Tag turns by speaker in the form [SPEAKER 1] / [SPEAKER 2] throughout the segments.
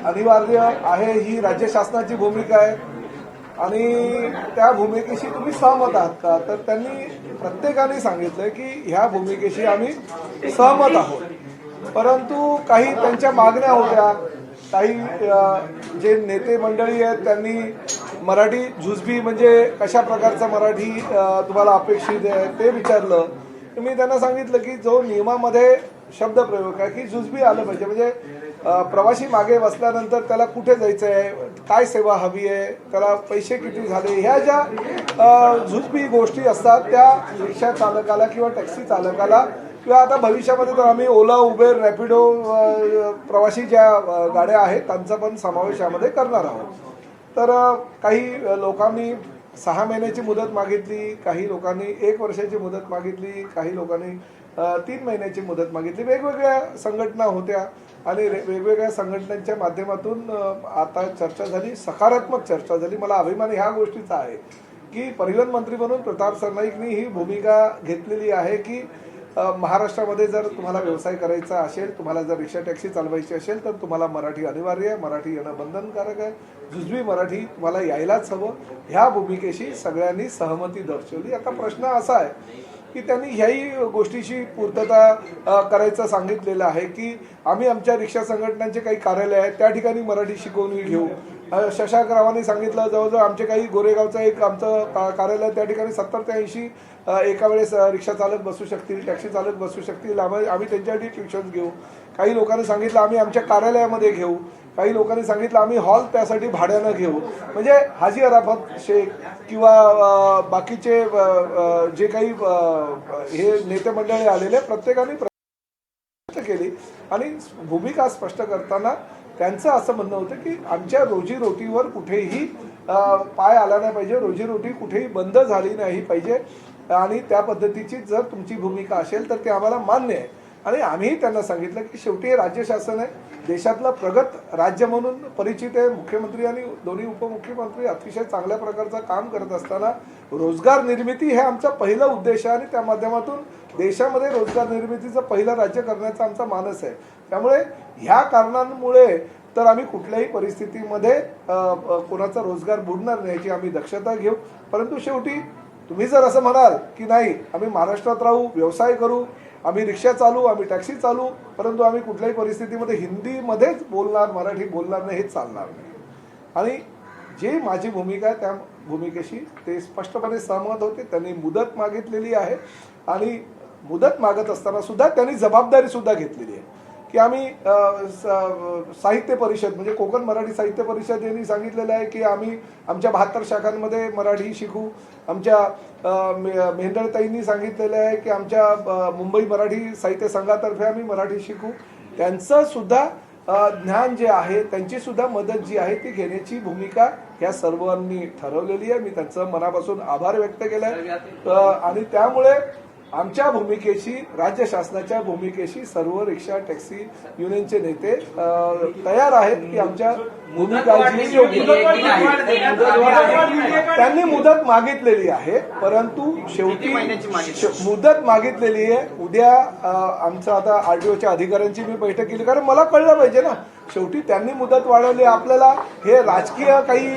[SPEAKER 1] अनिवार्य आहे ही राज्य शासनाची भूमिका आहे आणि त्या भूमिकेशी तुम्ही सहमत आहात का? तर त्यांनी प्रत्येकाने सांगितलं की ह्या भूमिकेशी आम्ही सहमत आहोत, परंतु काही त्यांच्या मागण्या होत्या. काही जे नेते मंडळी आहेत त्यांनी मराठी जुजबी म्हणजे कशा प्रकारचा मराठी तुम्हाला अपेक्षित आहे ते विचारलं. मी त्यांना सांगितलं की जो नियमामध्ये शब्द प्रयोग आहे की जुजबी आलं पाहिजे, म्हणजे प्रवासी मागे बसल्यानंतर त्याला कुठे जायचं आहे, काय सेवा हवी आहे, त्याला पैसे किती झाले, ह्या ज्या जुजबी गोष्टी असतात त्या रिक्षा चालकाला किंवा टॅक्सी चालकाला किंवा आता भविष्यामध्ये तर आम्ही ओला, उबेर, रॅपिडो प्रवासी ज्या गाड्या आहेत त्यांचा पण समावेश यामध्ये करणार आहोत. तर काही लोकांनी 6 महिन्याची मुदत मागितली, काही लोकांनी 1 वर्षाची मुदत मागितली, काही लोकांनी 3 महिन्याची मुदत मागितली. वेगवेगळ्या संघटना होत्या आणि वेगवेगळ्या संघटनांच्या माध्यमातून आता चर्चा झाली, सकारात्मक चर्चा झाली. मला अभिमान ह्या गोष्टीचा आहे की परिवहन मंत्री म्हणून प्रताप सरनाईकनी ही भूमिका घेतलेली आहे की महाराष्ट्रामध्ये जर तुम्हाला व्यवसाय करायचा असेल, तुम्हाला जर रिक्षा टॅक्सी चालवायची असेल तर तुम्हाला मराठी अनिवार्य आहे, मराठी येणं बंधनकारक आहे, जुजबी मराठी तुम्हाला यायलाच हवं. ह्या भूमिकेशी सगळ्यांनी सहमती दर्शवली. आता प्रश्न असा आहे की त्यांनी ह्याही गोष्टीची पूर्तता करायचं सांगितलेलं आहे की आम्ही आमच्या रिक्षा संघटनांचे काही कार्यालय आहेत त्या ठिकाणी मराठी शिकवणी घेऊ. शशांक रावांनी सांगितलं जवळजवळ आमचे काही गोरेगावचं एक आमचं कार्यालय त्या ठिकाणी 70 ते 80 एका वेळेस रिक्षा चालक बसू शकतील, टॅक्सी चालक बसू शकतील, आम्ही त्यांच्यासाठी ट्युशन घेऊ. काही लोकांनी सांगितलं आम्ही आमच्या कार्यालयामध्ये घेऊ, काही लोकांनी सांगितलं आम्ही हॉल त्यासाठी भाड्यानं घेऊ. म्हणजे हाजी अराफत शेख किंवा बाकीचे जे काही हे नेते मंडळी आलेले प्रत्येकाने केली आणि भूमिका स्पष्ट करताना त्यांचं असं म्हणणं होतं की आमच्या रोजीरोटीवर कुठेही पाय आला नाही पाहिजे, रोजीरोटी कुठेही बंद झाली नाही पाहिजे आणि त्या पद्धतीची जर तुमची भूमिका असेल तर ते आम्हाला मान्य आहे. आणि आम्हीही त्यांना सांगितलं की शेवटी राज्य शासन आहे, देशातलं प्रगत राज्य म्हणून परिचित आहे. मुख्यमंत्री आणि दोन्ही उपमुख्यमंत्री अतिशय चांगल्या प्रकारचं काम करत असताना रोजगार निर्मिती हे आमचा पहिला उद्देश आहे आणि त्या माध्यमातून देशामध्ये रोजगार निर्मितीचं पहिलं राज्य करण्याचा आमचा मानस आहे. त्यामुळे ह्या कारणांमुळे तर आम्ही कुठल्याही परिस्थितीमध्ये कोणाचा रोजगार बुडणार नाही याची आम्ही दक्षता घेऊ. परंतु शेवटी तुम्ही जर असं म्हणाल की नाही आम्ही महाराष्ट्रात राहू, व्यवसाय करू, आम्ही रिक्षा चालू, आम्ही टॅक्सी चालू, परंतु आम्ही कुठल्याही परिस्थितीमध्ये हिंदीमध्येच बोलणार, मराठी बोलणार नाही, हे चालणार नाही. आणि जी माझी भूमिका आहे त्या भूमिकेशी ते स्पष्टपणे सहमत होते. त्यांनी मुदत मागितलेली आहे आणि मुदत मागत असताना सुद्धा त्यांनी जबाबदारी सुद्धा घेतलेली आहे की आम्ही साहित्य परिषद म्हणजे कोकण मराठी साहित्य परिषद यांनी सांगितलेलं आहे की आम्ही आमच्या 72 शाखांमध्ये मराठी शिकू. आमच्या मेहंदळताईंनी सांगितलेलं आहे की आमच्या मुंबई मराठी साहित्य संघातर्फे आम्ही मराठी शिकू. त्यांचं सुद्धा ज्ञान जे आहे, त्यांची सुद्धा मदत जी आहे ती घेण्याची भूमिका ह्या सर्वांनी ठरवलेली आहे. मी त्यांचं मनापासून आभार व्यक्त केलाय आणि त्यामुळे आमच्या भूमिकेशी, राज्य शासनाच्या भूमिकेशी सर्व रिक्षा टॅक्सी युनियनचे नेते तयार आहेत की आमच्या भूमिकाची त्यांनी मुदत मागितलेली आहे, परंतु शेवटी मुदत मागितलेली आहे. उद्या आमचं आता आरटीओच्या अधिकाऱ्यांची मी बैठक केली, कारण मला कळलं पाहिजे ना, शेवटी त्यांनी मुदत वाढवली. आपल्याला हे राजकीय काही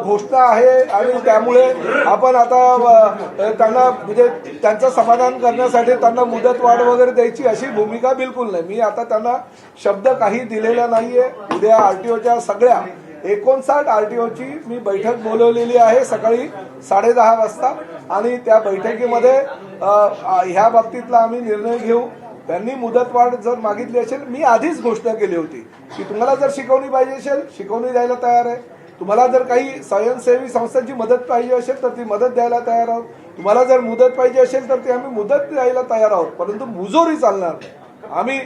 [SPEAKER 1] घोषणा आहे आणि त्यामुळे आपण आता त्यांना म्हणजे त्यांचं समाधान करण्यासाठी त्यांना मुदत वाढ वगैरे द्यायची अशी भूमिका बिलकुल नाही. मी आता त्यांना शब्द काही दिलेला नाहीये. उद्या आरटीओच्या सगळ्या 59 आरटीओची मी बैठक बोलवलेली आहे सकाळी 10:30 वाजता आणि त्या बैठकीमध्ये ह्या बाबतीतला आम्ही निर्णय घेऊ. त्यांनी मुदतवाढ जर मागितली असेल, मी आधीच घोषणा केली होती की तुम्हाला जर शिकवणी पाहिजे असेल शिकवणी द्यायला तयार आहे, तुम्हाला जर काही स्वयंसेवी संस्थांची मदत पाहिजे असेल तर ती मदत द्यायला तयार आहोत, तुम्हाला जर मुदत पाहिजे असेल तर ती आम्ही मुदत द्यायला तयार आहोत, परंतु मुजोरी चालणार नाही. आम्ही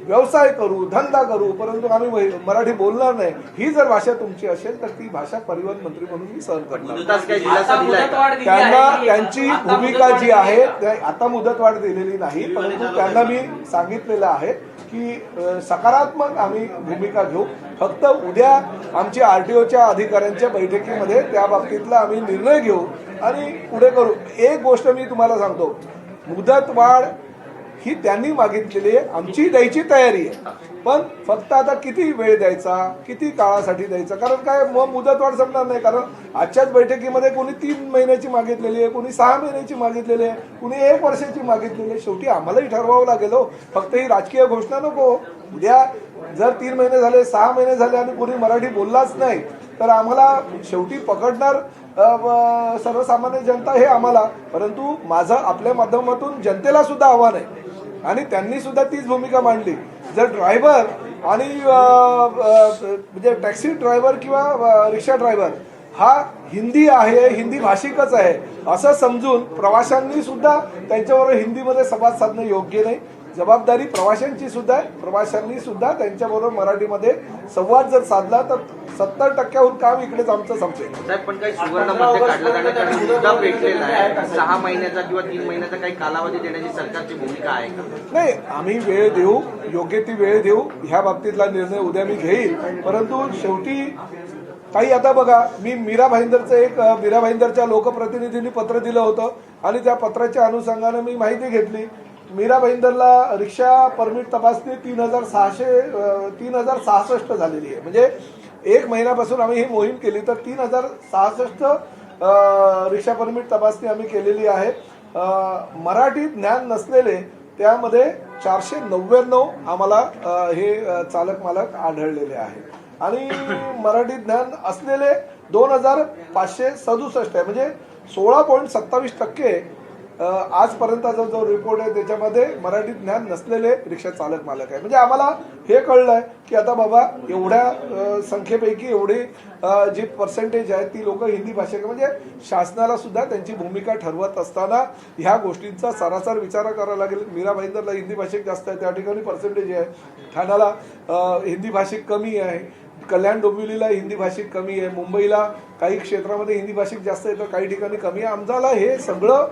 [SPEAKER 1] व्यवसाय करू, धंदा करू, परंतु आम्ही मराठी बोलणार नाही. ही जर भाषा तुमची असेल तर ती भाषा परिवहन मंत्री म्हणून मी सहन करणार. त्यांना त्यांची भूमिका जी आहे आता मुदतवाढ दिलेली नाही, परंतु त्यांना मी सांगितलेलं आहे की सकारात्मक आम्ही भूमिका घेऊ. फक्त उद्या आमच्या आरटीओच्या अधिकाऱ्यांच्या बैठकीमध्ये त्या बाबतीतला आम्ही निर्णय घेऊ आणि पुढे करू. एक गोष्ट मी तुम्हाला सांगतो, मुदतवाढ ही त्यांनी मागितलेली आहे, आमची द्यायची तयारी आहे. पण फक्त आता किती वेळ द्यायचा, किती काळासाठी द्यायचा, कारण काय मुदतवाढ संपणार नाही. कारण आजच्याच बैठकीमध्ये कोणी 3 महिन्याची मागितलेली आहे, कोणी 6 महिन्याची मागितलेली आहे, कोणी 1 वर्षाची मागितलेली आहे. शेवटी आम्हालाही ठरवावं लागेल हो, फक्त ही राजकीय घोषणा नको. उद्या जर 3 महिने झाले, 6 महिने झाले आणि कोणी मराठी बोललाच नाही तर आम्हाला शेवटी पकडणार सर्वसामान्य जनता हे आम्हाला. परंतु माझं आपल्या माध्यमातून जनतेला सुद्धा आव्हान आहे आणि त्यांनी सुद्धा तीच भूमिका मांडली. जर ड्रायव्हर आणि म्हणजे टॅक्सी ड्रायव्हर किंवा रिक्षा ड्रायव्हर हा हिंदी आहे, हिंदी भाषिकच आहे असं समजून प्रवाशांनी सुद्धा त्यांच्याबरोबर हिंदीमध्ये संवाद साधणं योग्य नाही. जबाबदारी प्रवाशांची सुद्धा आहे. प्रवाशांनी सुद्धा त्यांच्याबरोबर मराठीमध्ये संवाद जर साधला तर 70% काम इकडेच आमचं संपेल.
[SPEAKER 2] साहेब, पण काही सुवर्ण मध्य काढलं जाण्याचा मुद्दा पेटलेला आहे. 6 महिन्याचा किंवा 3 महिन्याचा काही कालावधी देण्याची सरकारची भूमिका आहे का?
[SPEAKER 1] नाही, आम्ही वेळ देऊ, योग्य ती वेळ देऊ. ह्या बाबतीतला निर्णय उद्या मी घेईल. परंतु शेवटी काही आता बघा, मी मीरा भाईंदरच्या लोकप्रतिनिधींनी पत्र दिलं होतं आणि त्या पत्राच्या अनुषंगाने मी माहिती घेतली. मीरा भाईंदरला रिक्षा परमिट तपासणी 3066 झालेली आहे. म्हणजे 1 महिन्यापासून आम्ही ही मोहीम केली तर 3066 रिक्षा परमिट तपासणी आम्ही केलेली आहे. मराठी ज्ञान नसलेले त्यामध्ये 499 आम्हाला हे चालक मालक आढळलेले आहेत आणि मराठी ज्ञान असलेले 2567 आहे. म्हणजे 16.27% आजपर्यंतचा जो रिपोर्ट आहे त्याच्यामध्ये मराठी ज्ञान नसलेले रिक्षा चालक मालक आहे. म्हणजे आम्हाला हे कळलंय की आता बाबा एवढ्या संख्येपैकी एवढी जी पर्सेंटेज आहे ती लोक हिंदी भाषिक, म्हणजे शासनाला सुद्धा त्यांची भूमिका ठरवत असताना ह्या गोष्टींचा सरासर विचार करावा लागेल. मीरा भाईंदरला हिंदी भाषिक जास्त आहे, त्या ठिकाणी पर्सेंटेज आहे. ठाण्याला हिंदी भाषिक कमी आहे, कल्याण डोंबिवलीला हिंदी भाषिक कमी आहे, मुंबईला काही क्षेत्रामध्ये हिंदी भाषिक जास्त आहे तर काही ठिकाणी कमी आहे. आम्हाला हे सगळं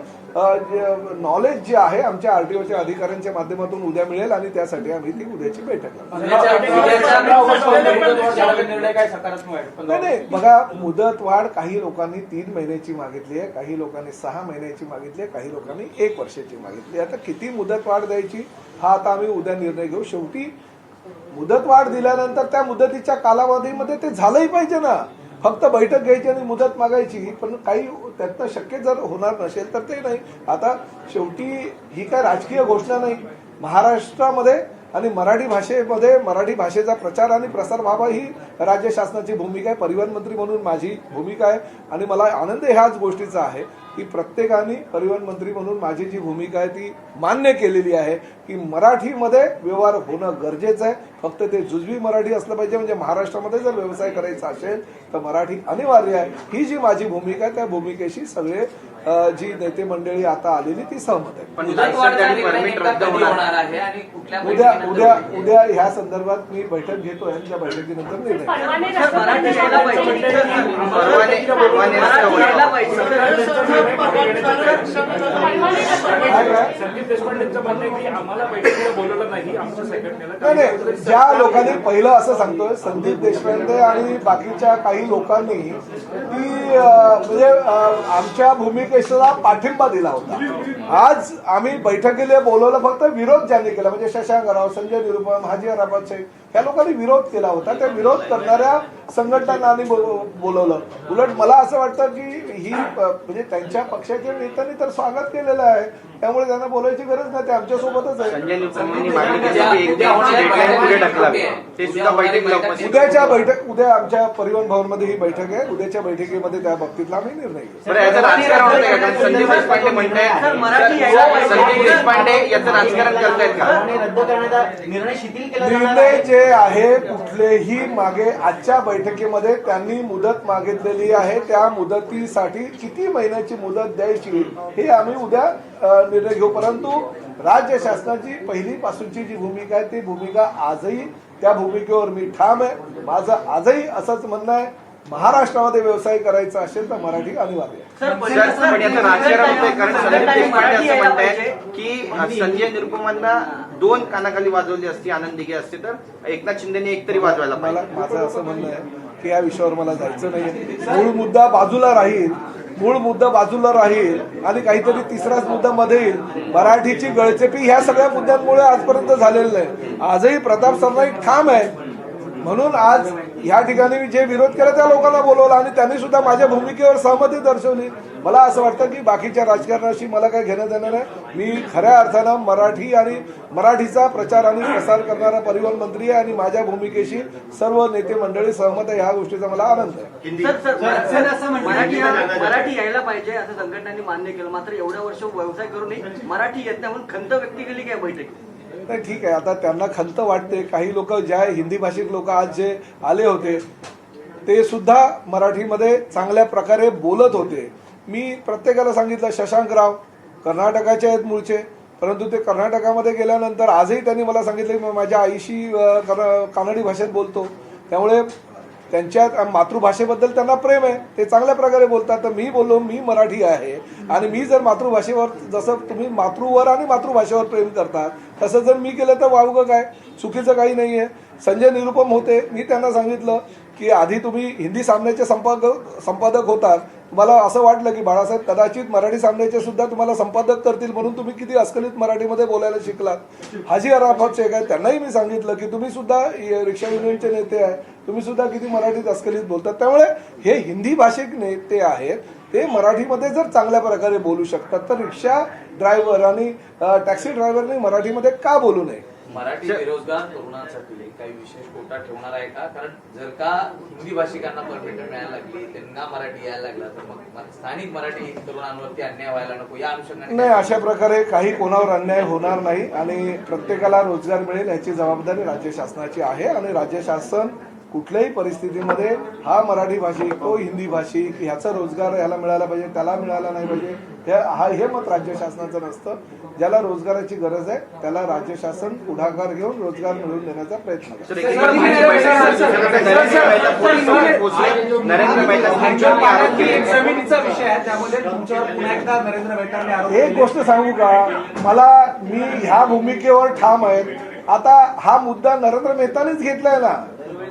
[SPEAKER 1] नॉलेज जे आहे आमच्या आरटीओच्या अधिकाऱ्यांच्या माध्यमातून उद्या मिळेल आणि त्यासाठी आम्ही ती उद्याची बैठक नाही. बघा, मुदतवाढ काही लोकांनी 3 महिन्याची मागितली आहे, काही लोकांनी 6 महिन्याची मागितली आहे, काही लोकांनी 1 वर्षाची मागितली. आता किती मुदतवाढ द्यायची हा आता आम्ही उद्या निर्णय घेऊ. शेवटी मुदतवाढ दिल्यानंतर त्या मुदतीच्या कालावधीमध्ये ते झालंही पाहिजे ना. फक्त बैठक घ्यायची आणि मुदत मागायची, पण काही त्यातनं शक्य जर होणार नसेल तर ते नाही. आता शेवटी ही काय राजकीय घोषणा नाही. महाराष्ट्रामध्ये आणि मराठी भाषेमध्ये मराठी भाषेचा प्रचार आणि प्रसार व्हावा ही राज्य शासनाची भूमिका आहे. परिवहन मंत्री म्हणून माझी भूमिका आहे आणि मला आनंद ह्याच गोष्टीचा आहे की प्रत्येकाने परिवहन मंत्री म्हणून माझी जी भूमिका आहे ती मान्य केलेली आहे की मराठीमध्ये व्यवहार होणं गरजेचं आहे. फक्त ते जुजवी मराठी असलं पाहिजे. म्हणजे महाराष्ट्रामध्ये जर व्यवसाय करायचा असेल तर मराठी अनिवार्य आहे. ही जी माझी भूमिका आहे त्या भूमिकेशी सगळे जी नेते मंडळी आता आलेली ती सहमत आहे. उद्या ह्या संदर्भात मी बैठक घेतोय आणि त्या बैठकीनंतर निर्णय. नाही, ज्या लोकांनी पहिलं असं सांगतोय संदीप देशपांडे आणि बाकीच्या काही लोकांनी ती म्हणजे आमच्या भूमिकेला पाठिंबा दिला होता. आज आम्ही बैठकीला बोलवलं, फक्त विरोध ज्यांनी केला म्हणजे शशांक राव, संजय निरुपम, हाजी अराफत शेख ह्या लोकांनी विरोध केला होता. त्या विरोध करणाऱ्या संघटनांनी बोलवलं. उलट मला असं वाटतं की ही म्हणजे त्यांच्या पक्षाच्या नेत्यांनी तर स्वागत केलेलं आहे, त्यामुळे त्यांना बोलायची गरज नाही. ते आमच्या सोबतच आहे. उद्याच्या बैठक उद्या आमच्या परिवहन भवनमध्ये ही बैठक आहे. उद्याच्या बैठकीमध्ये त्या बाबतीतला आम्ही निर्णय घेऊ. निर्णय जे आहे कुठलेही मागे आजच्या बैठकीमध्ये त्यांनी मुदत मागितलेली आहे. त्या मुदतीसाठी किती महिन्याची मुदत द्यायची हे आम्ही उद्या निर्णय घेऊ. परंतु राज्य शासनाची पहिलीपासूनची जी भूमिका आहे ती भूमिका आजही त्या भूमिकेवर मी ठाम आहे. माझं आजही असंच म्हणणं आहे, महाराष्ट्रामध्ये व्यवसाय करायचा असेल तर मराठी अनिवार्य आहे.
[SPEAKER 2] पण याचं राजकारण होतंय, कारण संदीप देशपांडे असं म्हणताय की संजय निरुपमांना 2 कानाखाली वाजवली असती, आनंद दिघे असते तर एकनाथ शिंदेने एक तरी वाजवायला पाहिजे.
[SPEAKER 1] माझं असं म्हणणं आहे की या विषयावर मला जायचं नाही. मूळ मुद्दा बाजूला राहील. मूळ मुद्दा बाजूला राहील आणि काहीतरी तिसराच मुद्दा मध्ये येईल. मराठीची गळचेपी ह्या सगळ्या मुद्द्यांमुळे आजपर्यंत झालेलं नाही. आजही प्रताप सरनाईक ठाम आहे. म्हणून आज या ठिकाणी जे विरोध केला त्या लोकांना बोलवलं आणि त्यांनी सुद्धा माझ्या भूमिकेवर सहमती दर्शवली. मला असं वाटतं की बाकीच्या राजकारणाशी मला काही घेणं देणं नाही. मी खऱ्या अर्थानं मराठी आणि मराठीचा प्रचार आणि प्रसार करणारा परिवहन मंत्री आहे आणि माझ्या भूमिकेशी सर्व नेते मंडळी सहमत आहे. ह्या गोष्टीचा मला आनंद आहे.
[SPEAKER 3] मराठी यायला पाहिजे असं संघटनांनी मान्य केलं, मात्र एवढ्या वर्ष व्यवसाय करूनही मराठी येत नाही म्हणून खंत व्यक्त केली काय बैठकीत?
[SPEAKER 1] नाही, ठीक आहे. आता त्यांना खंत वाटते. काही लोक ज्या हिंदी भाषिक लोक आज जे आले होते ते सुद्धा मराठीमध्ये चांगल्या प्रकारे बोलत होते. मी प्रत्येकाला सांगितलं, शशांकराव कर्नाटकाचे आहेत मूळचे, परंतु ते कर्नाटकामध्ये गेल्यानंतर आजही त्यांनी मला सांगितलं की माझ्या आईशी कानडी भाषेत बोलतो. त्यामुळे त्यांच्या मातृभाषेबद्दल त्यांना प्रेम आहे. ते चांगल्या प्रकारे बोलतात. तर मी बोललो मी मराठी आहे आणि मी जर मातृभाषेवर, जसं तुम्ही मातृवर आणि मातृभाषेवर प्रेम करतात तसं जर मी केलं तर वावगं काय, चुकीचं काही नाही आहे. संजय निरुपम होते, मी त्यांना सांगितलं की आधी तुम्ही हिंदी सामन्याचे संपादक होतात, तुम्हाला असं वाटलं की बाळासाहेब कदाचित मराठी सामन्याचे सुद्धा तुम्हाला संपादक करतील म्हणून तुम्ही किती अस्खलित मराठीमध्ये बोलायला शिकलात. हाजी अराफत शेख आहे, त्यांनाही मी सांगितलं की तुम्ही सुद्धा रिक्षा युनियनचे नेते आहे, तुम्ही सुद्धा किती मराठीत अस्खलित बोलतात. त्यामुळे हे हिंदी भाषिक नेते आहेत, ते मराठीमध्ये जर चांगल्या प्रकारे बोलू शकतात तर रिक्षा ड्रायव्हर आणि टॅक्सी ड्रायव्हरने मराठीमध्ये का बोलू नये?
[SPEAKER 4] मराठी बेरोजगार तरुणांसाठी काही विशेष कोटा ठेवणार आहे का? कारण जर का हिंदी भाषिकांना परमिट मिळायला लागली, त्यांना मराठी यायला लागला तर मग स्थानिक मराठी तरुणांवरती अन्याय व्हायला नको या अनुषंगाने
[SPEAKER 1] नाही, अशा प्रकारे काही कोणावर अन्याय होणार नाही आणि प्रत्येकाला रोजगार मिळेल याची जबाबदारी राज्य शासनाची आहे आणि राज्य शासन कुठल्याही परिस्थितीमध्ये हा मराठी भाषिक तो हिंदी भाषिक ह्याचा रोजगार ह्याला मिळाला पाहिजे त्याला मिळाला नाही पाहिजे हे मत राज्य शासनाचं नसतं. ज्याला रोजगाराची गरज आहे त्याला राज्य शासन पुढाकार घेऊन रोजगार मिळवून देण्याचा प्रयत्न करतं.
[SPEAKER 5] जमिनीचा विषय आहे, त्यामध्ये तुमच्यावर पुन्हा एकदा नरेंद्र बैठकांनी आरोप
[SPEAKER 1] एक गोष्ट सांगू का, मी ह्या भूमिकेवर ठाम आहे. आता हा मुद्दा नरेंद्र मेहतानीच घेतलाय ना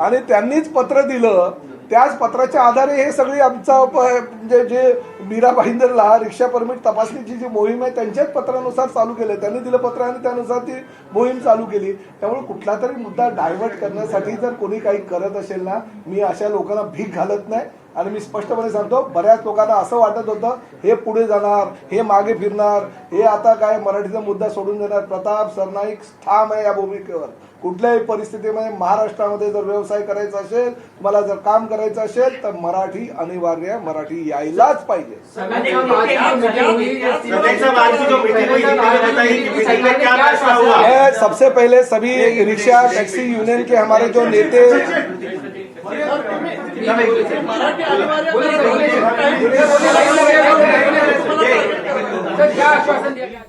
[SPEAKER 1] आणि त्यांनीच पत्र दिलं, त्याच पत्राच्या आधारे हे सगळी आमचा म्हणजे जे मीरा भाईंदरला रिक्षा परमिट तपासणीची जी मोहीम आहे त्यांच्याच पत्रानुसार चालू केलं. त्यांनी दिलं पत्र आणि त्यानुसार ती मोहीम चालू केली. त्यामुळे कुठला तरी मुद्दा डायव्हर्ट करण्यासाठी जर कोणी काही करत असेल ना, मी अशा लोकांना भीक घालत नाही आणि मी स्पष्टपणे सांगतो, बऱ्याच लोकांना असं वाटत होतं हे पुढे जाणार, हे मागे फिरणार, हे आता काय मराठीचा मुद्दा सोडून देणार. प्रताप सरनाईक ठाम आहे या भूमिकेवर. कुठल्याही परिस्थितीमध्ये महाराष्ट्रामध्ये जर व्यवसाय करायचा असेल, तुम्हाला जर काम करायचं असेल तर मराठी अनिवार्य, मराठी यायलाच पाहिजे. सबसे पहले सभी रिक्शा टैक्सी यूनियन के हमारे जो नेते
[SPEAKER 5] क्या आश्वासन दिया गया?